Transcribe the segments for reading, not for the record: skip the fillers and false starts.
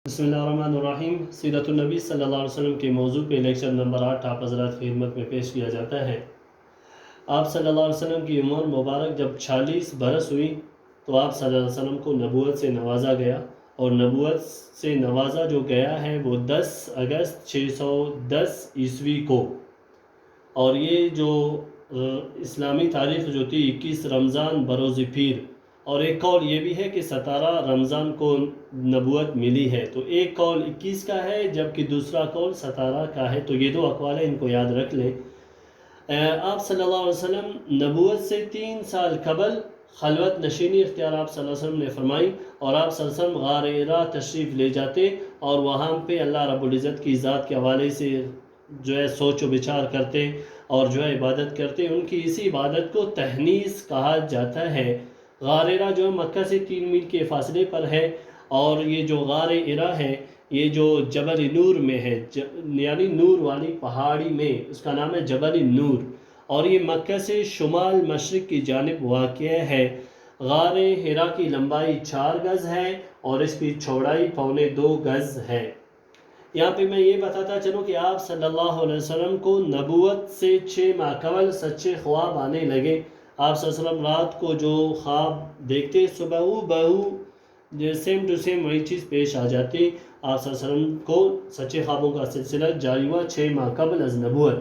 بسم اللہ الرحمن الرحیم۔ سیرت النبی صلی اللہ علیہ وسلم کے موضوع پہ لیکچر نمبر 8 آپ حضرات کی خدمت میں پیش کیا جاتا ہے۔ آپ صلی اللہ علیہ وسلم کی عمر مبارک جب 46 برس ہوئی تو آپ صلی اللہ علیہ وسلم کو نبوت سے نوازا گیا، اور نبوت سے نوازا جو گیا ہے وہ 10 اگست 610 عیسوی کو، اور یہ جو اسلامی تاریخ جو تھی 21 رمضان بروز پیر، اور ایک قول یہ بھی ہے کہ 17 رمضان کو نبوت ملی ہے۔ تو ایک قول 21 کا ہے جبکہ دوسرا قول 17 کا ہے، تو یہ دو اقوال ہیں، ان کو یاد رکھ لیں۔ آپ صلی اللہ علیہ وسلم نبوت سے 3 سال قبل خلوت نشینی اختیار آپ صلی اللہ علیہ وسلم نے فرمائی، اور آپ صلی اللہ علیہ وسلم غار حرا تشریف لے جاتے اور وہاں پہ اللہ رب العزت کی ذات کے حوالے سے جو ہے سوچ و بچار کرتے اور جو ہے عبادت کرتے۔ ان کی اسی عبادت کو تحنیث کہا جاتا ہے۔ غار حرا جو مکہ سے 3 میل کے فاصلے پر ہے، اور یہ جو غار حرا ہے یہ جو جبل نور میں ہے، یعنی نور والی پہاڑی میں، اس کا نام ہے جبل نور، اور یہ مکہ سے شمال مشرق کی جانب واقع ہے۔ غار حرا کی لمبائی 4 گز ہے اور اس کی چوڑائی 1.25 گز ہے۔ یہاں پہ میں یہ بتاتا چلوں کہ آپ صلی اللہ علیہ وسلم کو نبوت سے 6 ماہ قبل سچے خواب آنے لگے۔ آپ صلی اللہ علیہ وسلم رات کو جو خواب دیکھتے صبح بہو سیم ٹو سیم وہی چیز پیش آ جاتی۔ آپ صلی اللہ علیہ وسلم کو سچے خوابوں کا سلسلہ جاری ہوا 6 ماہ قبل از نبوت۔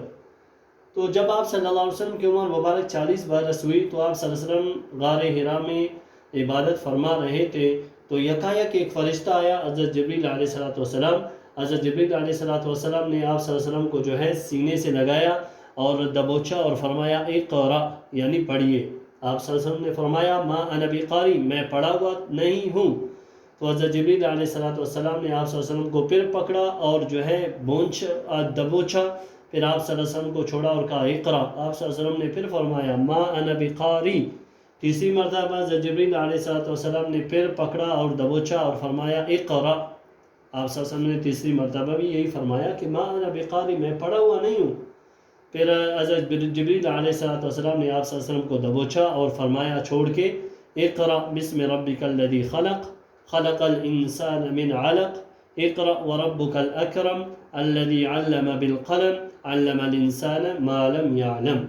تو جب آپ صلی اللہ علیہ وسلم کی عمر مبارک 40 برس ہوئی تو آپ صلی اللہ علیہ وسلم غار حرا میں عبادت فرما رہے تھے، تو یکایک ایک فرشتہ آیا، حضرت جبریل علیہ السلام۔ حضرت جبریل علیہ السلام نے آپ صلی اللہ علیہ وسلم کو جو ہے سینے سے لگایا اور دبوچا اور فرمایا اقرا، یعنی پڑھیے۔ آپ صلی اللہ علیہ وسلم نے فرمایا ما انا بقاری، میں پڑھا ہوا نہیں ہوں۔ تو حضرت جبریل علیہ السلام نے آپ صلی اللہ علیہ وسلم کو پھر پکڑا اور جو ہے دبوچا، پھر آپ صلی اللہ علیہ وسلم کو چھوڑا اور کہا اقرا۔ آپ صلی اللہ علیہ وسلم نے پھر فرمایا ما انا بقاری۔ تیسری مرتبہ حضرت جبریل علیہ السلام نے پھر پکڑا اور دبوچا اور فرمایا اقرا۔ آپ صلی اللہ علیہ وسلم نے تیسری مرتبہ بھی یہی فرمایا کہ ما انا بقاری، میں پڑھا ہوا نہیں ہوں۔ پھر حضرت جبریل علیہ السلام نے آپ صلی اللہ علیہ وسلم کو دبوچا اور فرمایا چھوڑ کے اقرا بسم ربک الذی خلق خلق الانسان من علق اقرا وربک الاکرم الذی علم بالقلم علم الانسان ما لم يعلم۔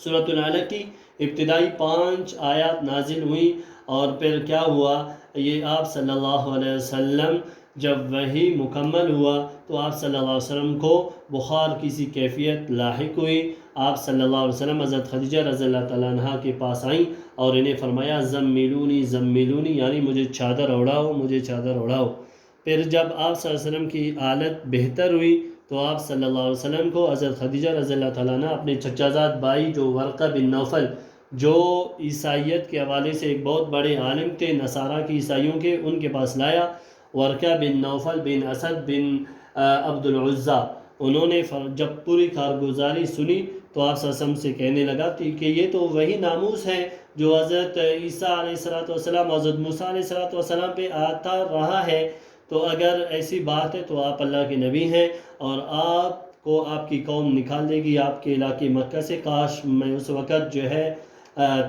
سورۃ العلق کی ابتدائی 5 آیات نازل ہوئی، اور پھر کیا ہوا، یہ آپ صلی اللہ علیہ وسلم جب وحی مکمل ہوا تو آپ صلی اللہ علیہ وسلم کو بخار کی سی کیفیت لاحق ہوئی۔ آپ صلی اللہ علیہ وسلم حضرت خدیجہ رضی اللہ تعالیٰ عنہ کے پاس آئیں اور انہیں فرمایا زمیلونی زمیلونی، یعنی مجھے چادر اڑاؤ، مجھے چادر اڑاؤ۔ پھر جب آپ صلی اللہ علیہ وسلم کی حالت بہتر ہوئی تو آپ صلی اللہ علیہ وسلم کو حضرت خدیجہ رضی اللہ تعالیٰ عنہ اپنے چچا زاد بھائی جو ورقہ بن نوفل، جو عیسائیت کے حوالے سے ایک بہت بڑے عالم تھے نصارہ کی عیسائیوں کے، ان کے پاس لایا۔ ورقہ بن نوفل بن اسد بن عبد العزیٰ، انہوں نے جب پوری کارگزاری سنی تو آپ صلی اللہ علیہ وسلم سے کہنے لگا کہ یہ تو وہی ناموس ہے جو حضرت عیسیٰ علیہ السلام حضرت موسیٰ علیہ السلام پہ آتا رہا ہے، تو اگر ایسی بات ہے تو آپ اللہ کے نبی ہیں اور آپ کو آپ کی قوم نکال دے گی آپ کے علاقے مکہ سے۔ کاش میں اس وقت جو ہے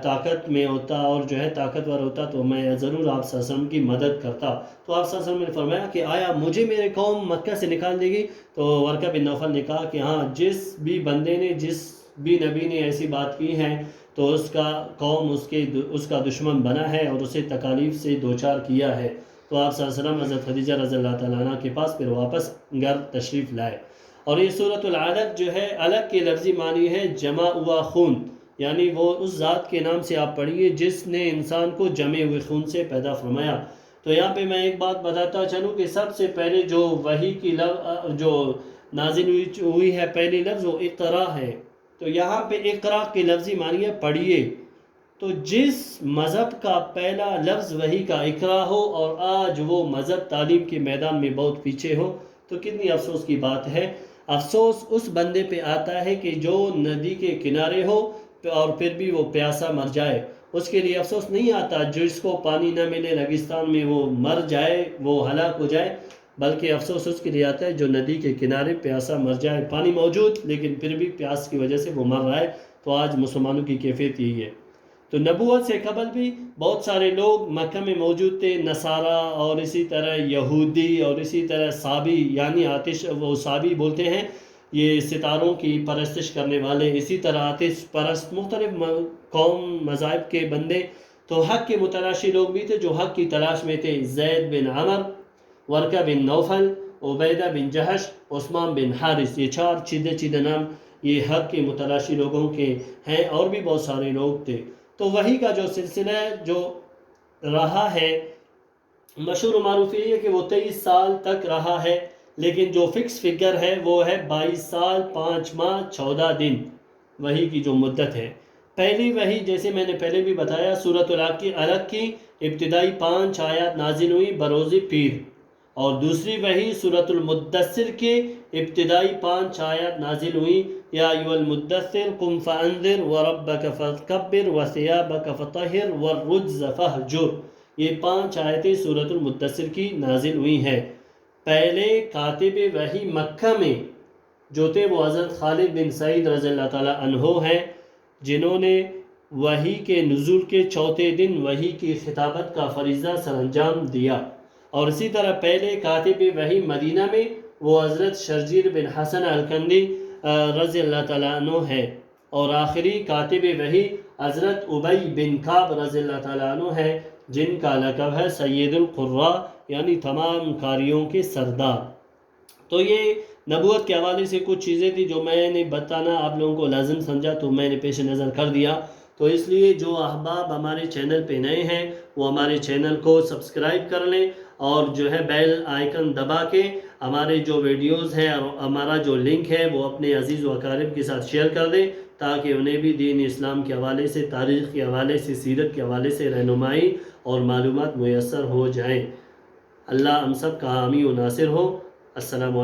طاقت میں ہوتا اور جو ہے طاقتور ہوتا تو میں ضرور آپ صلی اللہ علیہ وسلم کی مدد کرتا۔ تو آپ صلی اللہ علیہ وسلم نے فرمایا کہ آیا مجھے میرے قوم مکہ سے نکال دے گی؟ تو ورقہ بن نوفل نے کہا کہ ہاں، جس بھی بندے نے، جس بھی نبی نے ایسی بات کی ہے تو اس کا قوم اس کا دشمن بنا ہے اور اسے تکالیف سے دوچار کیا ہے۔ تو آپ صلی اللہ علیہ وسلم حضرت خدیجہ رضی اللہ تعالیٰ عنہ کے پاس پھر واپس گھر تشریف لائے۔ اور یہ سورۃ العلق جو ہے، علق کے لفظی معنی ہے جمع ہوا خون، یعنی وہ اس ذات کے نام سے آپ پڑھیے جس نے انسان کو جمے ہوئے خون سے پیدا فرمایا۔ تو یہاں پہ میں ایک بات بتاتا چلوں کہ سب سے پہلے جو وحی کی جو نازل ہوئی ہے پہلی لفظ وہ اقرا ہے۔ تو یہاں پہ اقرا کے لفظی معنی ہے پڑھیے۔ تو جس مذہب کا پہلا لفظ وحی کا اقرا ہو اور آج وہ مذہب تعلیم کے میدان میں بہت پیچھے ہو تو کتنی افسوس کی بات ہے۔ افسوس اس بندے پہ آتا ہے کہ جو ندی کے کنارے ہو اور پھر بھی وہ پیاسا مر جائے، اس کے لیے افسوس نہیں آتا جس کو پانی نہ ملے ریگستان میں وہ مر جائے، وہ ہلاک ہو جائے، بلکہ افسوس اس کے لیے آتا ہے جو ندی کے کنارے پیاسا مر جائے، پانی موجود لیکن پھر بھی پیاس کی وجہ سے وہ مر رہا ہے۔ تو آج مسلمانوں کی کیفیت یہی ہے۔ تو نبوت سے قبل بھی بہت سارے لوگ مکہ میں موجود تھے، نصارہ اور اسی طرح یہودی اور اسی طرح صابی، یعنی آتش وہ صابی بولتے ہیں، یہ ستاروں کی پرستش کرنے والے، اسی طرح آتش پرست مختلف قوم مذاہب کے بندے، تو حق کے متلاشی لوگ بھی تھے جو حق کی تلاش میں تھے۔ زید بن عمر، ورقہ بن نوفل، عبیدہ بن جہش، عثمان بن حارث، یہ 4 چیدے نام یہ حق کے متلاشی لوگوں کے ہیں، اور بھی بہت سارے لوگ تھے۔ تو وہی کا جو سلسلہ جو رہا ہے، مشہور و معروف یہ ہے کہ وہ 23 سال تک رہا ہے، لیکن جو فکس فگر ہے وہ ہے 22 سال 5 ماہ 14 دن، وہی کی جو مدت ہے۔ پہلی وحی جیسے میں نے پہلے بھی بتایا، سورۃ العلق کی ابتدائی 5 آیات نازل ہوئی بروز پیر، اور دوسری وحی سورۃ المدثر کی ابتدائی 5 آیات نازل ہوئی، یا ایھا المدثر قم فانذر وربک فکبر وثیابک فطہر والرجز فہجر، یہ 5 آیتیں سورۃ المدثر کی نازل ہوئی ہیں۔ پہلے کاتب وحی مکہ میں جو تھے وہ حضرت خالد بن سعید رضی اللہ تعالیٰ عنہ ہیں، جنہوں نے وحی کے نزول کے 4 دن وحی کی خطابت کا فریضہ سر انجام دیا، اور اسی طرح پہلے کاتب وحی مدینہ میں وہ حضرت شرجیل بن حسن الکندی رضی اللہ تعالیٰ عنہ ہے، اور آخری کاتب وحی حضرت ابی بن کعب رضی اللہ تعالیٰ عنہ ہے، جن کا لقب ہے سید القراء، یعنی تمام قاریوں کے سردار۔ تو یہ نبوت کے حوالے سے کچھ چیزیں تھی جو میں نے بتانا آپ لوگوں کو لازم سمجھا، تو میں نے پیش نظر کر دیا۔ تو اس لیے جو احباب ہمارے چینل پہ نئے ہیں وہ ہمارے چینل کو سبسکرائب کر لیں، اور جو ہے بیل آئیکن دبا کے ہمارے جو ویڈیوز ہیں اور ہمارا جو لنک ہے وہ اپنے عزیز و اقارب کے ساتھ شیئر کر دیں، تاکہ انہیں بھی دین اسلام کے حوالے سے، تاریخ کے حوالے سے، سیرت کے حوالے سے رہنمائی اور معلومات میسر ہو جائیں۔ اللہ ہم سب کا حامی و ناصر ہو۔ السلام علیکم۔